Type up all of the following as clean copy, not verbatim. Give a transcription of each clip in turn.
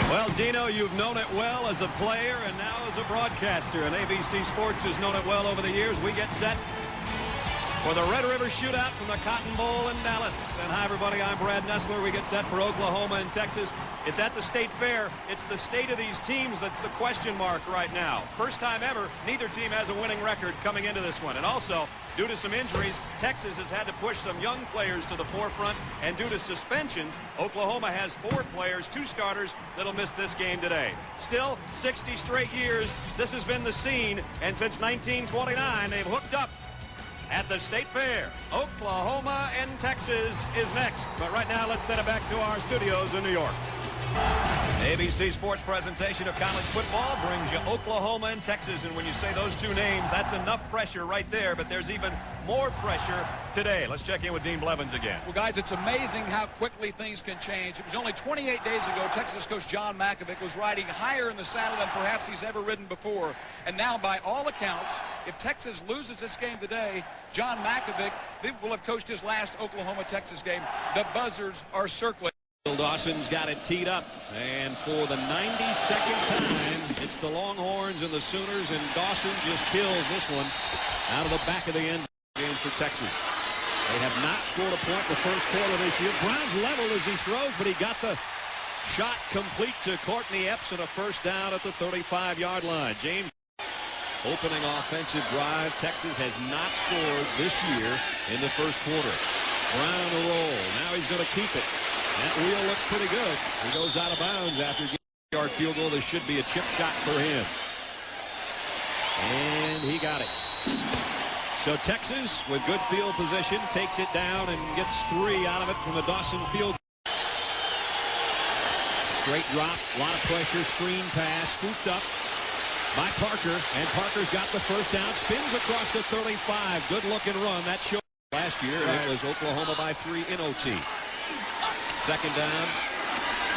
Well, Dino, you've known it well as a player and now as a broadcaster, and ABC Sports has known it well over the years. We get set for the Red River Shootout from the Cotton Bowl in Dallas. And hi, everybody, I'm Brad Nessler. We get set for Oklahoma and Texas. It's at the State Fair. It's the state of these teams that's the question mark right now. First time ever, neither team has a winning record coming into this one. And also, due to some injuries, Texas has had to push some young players to the forefront. And due to suspensions, Oklahoma has 4 players, 2 starters, that'll miss this game today. Still, 60 straight years, this has been the scene. And since 1929, they've hooked up at the State Fair. Oklahoma and Texas is next. But right now, let's send it back to our studios in New York. ABC Sports presentation of college football brings you Oklahoma and Texas. And when you say those two names, that's enough pressure right there. But there's even more pressure today. Let's check in with Dean Blevins again. Well, guys, it's amazing how quickly things can change. It was only 28 days ago Texas coach John Mackovic was riding higher in the saddle than perhaps he's ever ridden before. And now, by all accounts, if Texas loses this game today, John Mackovic will have coached his last Oklahoma-Texas game. The buzzers are circling. Dawson's got it teed up, and for the 92nd time, it's the Longhorns and the Sooners, and Dawson just kills this one out of the back of the end game for Texas. They have not scored a point the first quarter this year. Brown's leveled as he throws, but he got the shot complete to Courtney Epps and a first down at the 35-yard line. James opening offensive drive. Texas has not scored this year in the first quarter. Brown on the roll. Now he's going to keep it. That wheel looks pretty good. He goes out of bounds after getting a yard field goal. This should be a chip shot for him. And he got it. So Texas, with good field position, takes it down and gets 3 out of it from the Dawson field. Straight drop, a lot of pressure, screen pass, scooped up by Parker. And Parker's got the first down, spins across the 35. Good looking run. That showed last year. It was Oklahoma by 3 in OT. Second down,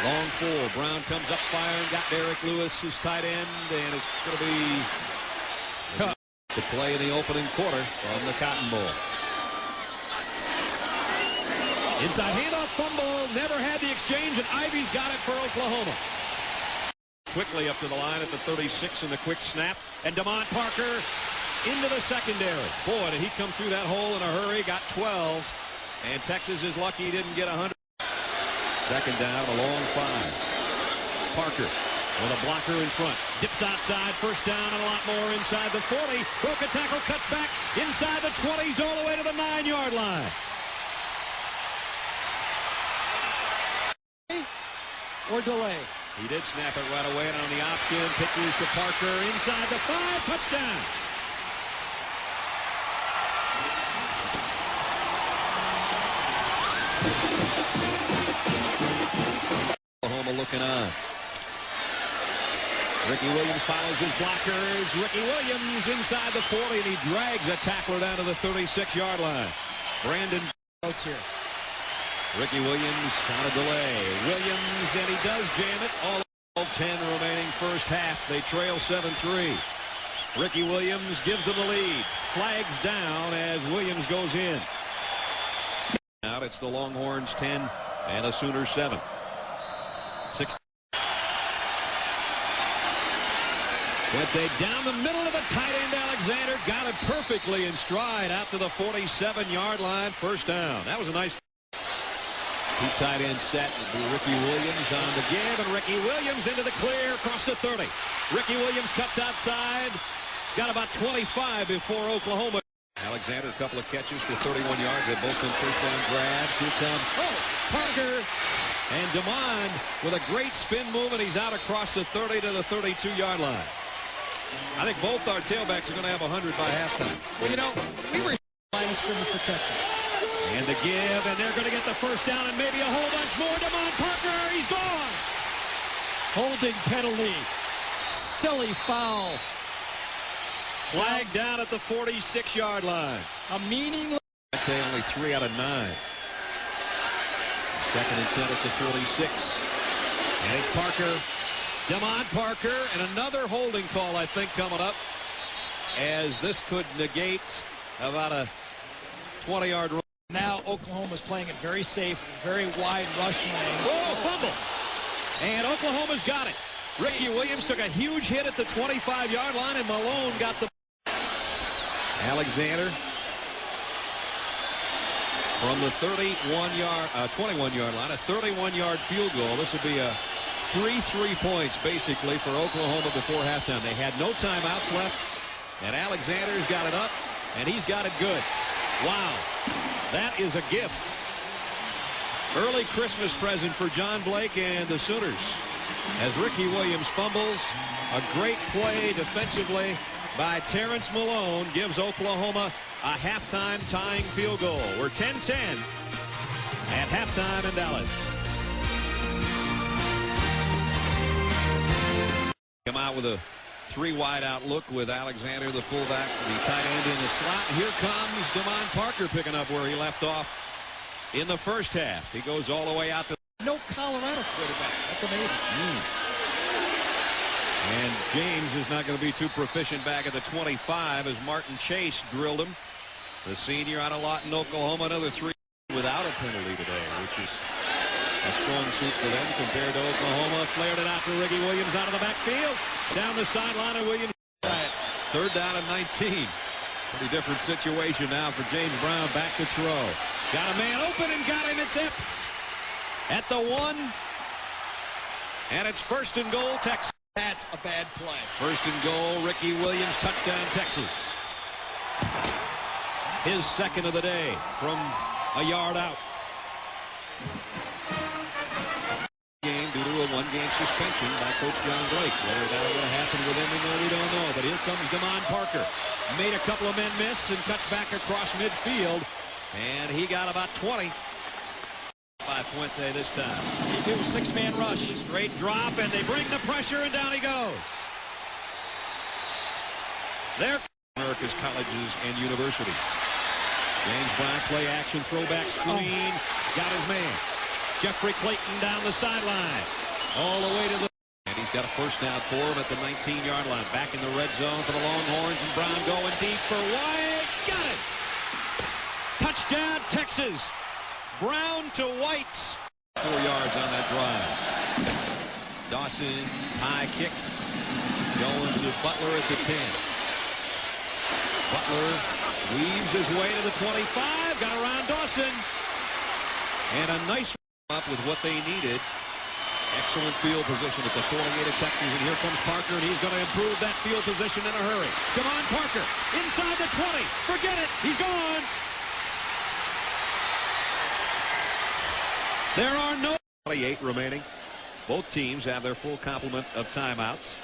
long 4. Brown comes up firing, got Derek Lewis, his tight end, and it's going to be cut to play in the opening quarter from the Cotton Bowl. Inside handoff, fumble, never had the exchange, and Ivy's got it for Oklahoma. Quickly up to the line at the 36 in the quick snap, and Demont Parker into the secondary. Boy, did he come through that hole in a hurry, got 12, and Texas is lucky he didn't get 100. Second down, a long 5. Parker with a blocker in front. Dips outside, first down, and a lot more inside the 40. Broke a tackle, cuts back inside the 20s all the way to the 9-yard line. Or delay. He did snap it right away, and on the option, pitches to Parker inside the 5, touchdown. Oklahoma looking on. Ricky Williams follows his blockers. Ricky Williams inside the 40, and he drags a tackler down to the 36-yard line. Brandon Notes here. Ricky Williams on a delay. Williams, and he does jam it. All 10 remaining first half. They trail 7-3. Ricky Williams gives them the lead. Flags down as Williams goes in. Out, it's the Longhorns 10 and the Sooners 7. 6. Went they down the middle of the tight end. Alexander got it perfectly in stride out to the 47-yard line. First down. That was a nice. 2 tight end set. It'll be Ricky Williams on the give, and Ricky Williams into the clear across the 30. Ricky Williams cuts outside. Got about 25 before Oklahoma. Alexander, a couple of catches for 31 yards. They've both been first down grabs. Here comes Parker. And DeMond with a great spin move, and he's out across the 30 to the 32-yard line. I think both our tailbacks are going to have 100 by halftime. Well, you know, we were line of scrimmage for Texas. And the give, and they're going to get the first down and maybe a whole bunch more. DeMond Parker, he's gone. Holding penalty. Silly foul. Flag down at the 46-yard line. A meaningless. I'd say only 3 out of 9. Second and 10 at the 46. And it's Parker. DeMond Parker, and another holding call, I think, coming up, as this could negate about a 20-yard run. Now Oklahoma's playing it very safe, very wide rush lane. Oh, fumble. And Oklahoma's got it. Ricky Williams took a huge hit at the 25-yard line, and Malone got the... Alexander from the 21-yard line, a 31-yard field goal. This would be a 3 points, basically, for Oklahoma before halftime. They had no timeouts left, and Alexander's got it up, and he's got it good. Wow, that is a gift. Early Christmas present for John Blake and the Sooners. As Ricky Williams fumbles, a great play defensively by Terrence Malone gives Oklahoma a halftime tying field goal. We're 10-10 at halftime in Dallas. Come out with a 3 wide out look with Alexander, the fullback, the tight end in the slot. Here comes Damon Parker picking up where he left off in the first half. He goes all the way out to... No Colorado quarterback. That's amazing. And James is not going to be too proficient back at the 25 as Martin Chase drilled him. The senior out of Lawton, Oklahoma. Another 3 without a penalty today, which is a strong suit for them compared to Oklahoma. Flared it out to Ricky Williams out of the backfield. Down the sideline of Williams. 3rd down and 19. Pretty different situation now for James Brown. Back to throw. Got a man open and got him. It's Epps at the 1. And it's 1st and goal, Texas. That's a bad play. 1st and goal, Ricky Williams, touchdown, Texas. His 2nd of the day from a yard out. Game due to a 1-game suspension by Coach John Blake. Whether that will happen with him, we don't know. But here comes Damon Parker. Made a couple of men miss and cuts back across midfield. And he got about 20. By Puente this time. He do a 6-man rush. Straight drop, and they bring the pressure, and down he goes. They're America's colleges and universities. James Brown, play action, throwback screen. Got his man. Jeffrey Clayton down the sideline. All the way to the... And he's got a first down for him at the 19-yard line. Back in the red zone for the Longhorns, and Brown going deep for White. Got it! Touchdown, Texas. Brown to White. 4 yards on that drive. Dawson's high kick going to Butler at the 10. Butler weaves his way to the 25. Got around Dawson. And a nice up with what they needed. Excellent field position at the 48 of Texas. And here comes Parker, and he's going to improve that field position in a hurry. Come on, Parker. Inside the 20. Forget it. He's gone. There are no 28 remaining. Both teams have their full complement of timeouts.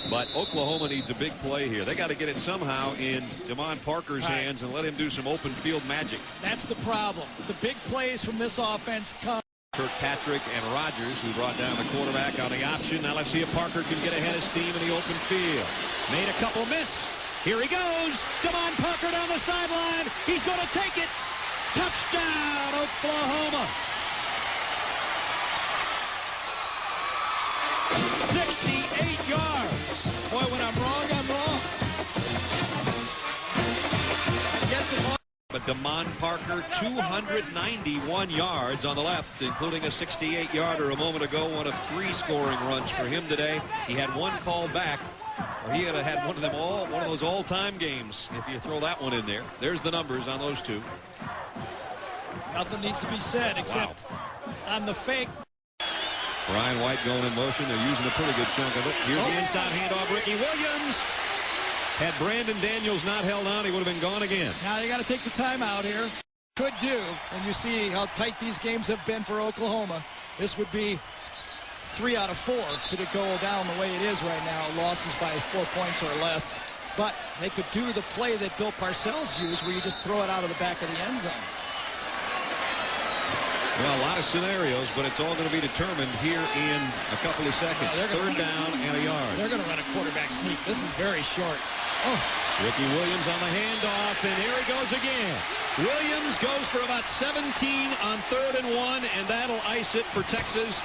But Oklahoma needs a big play here. They got to get it somehow in Damon Parker's hands and let him do some open field magic. That's the problem. The big plays from this offense come. Kirkpatrick and Rogers, who brought down the quarterback on the option. Now let's see if Parker can get ahead of steam in the open field. Made a couple miss. Here he goes. Damon Parker down the sideline. He's going to take it. Touchdown, Oklahoma. 68 yards. Boy, when I'm wrong, I'm wrong. I guess it was. But Damon Parker, 291 yards on the left, including a 68-yarder a moment ago. One of 3 scoring runs for him today. He had 1 called back, or he had had one of those all-time games if you throw that one in there. There's the numbers on those 2. Nothing needs to be said except on the fake. Brian White going in motion. They're using a pretty good chunk of it. Here's the inside handoff. Ricky Williams. Had Brandon Daniels not held on, he would have been gone again. Now you got to take the timeout here. Could do, and you see how tight these games have been for Oklahoma. This would be 3 out of 4. Could it go down the way it is right now? Losses by 4 points or less. But they could do the play that Bill Parcells used, where you just throw it out of the back of the end zone. Well, a lot of scenarios, but it's all going to be determined here in a couple of seconds. 3rd down and a yard. They're going to run a quarterback sneak. This is very short. Oh. Ricky Williams on the handoff, and here he goes again. Williams goes for about 17 on 3rd and 1, and that'll ice it for Texas.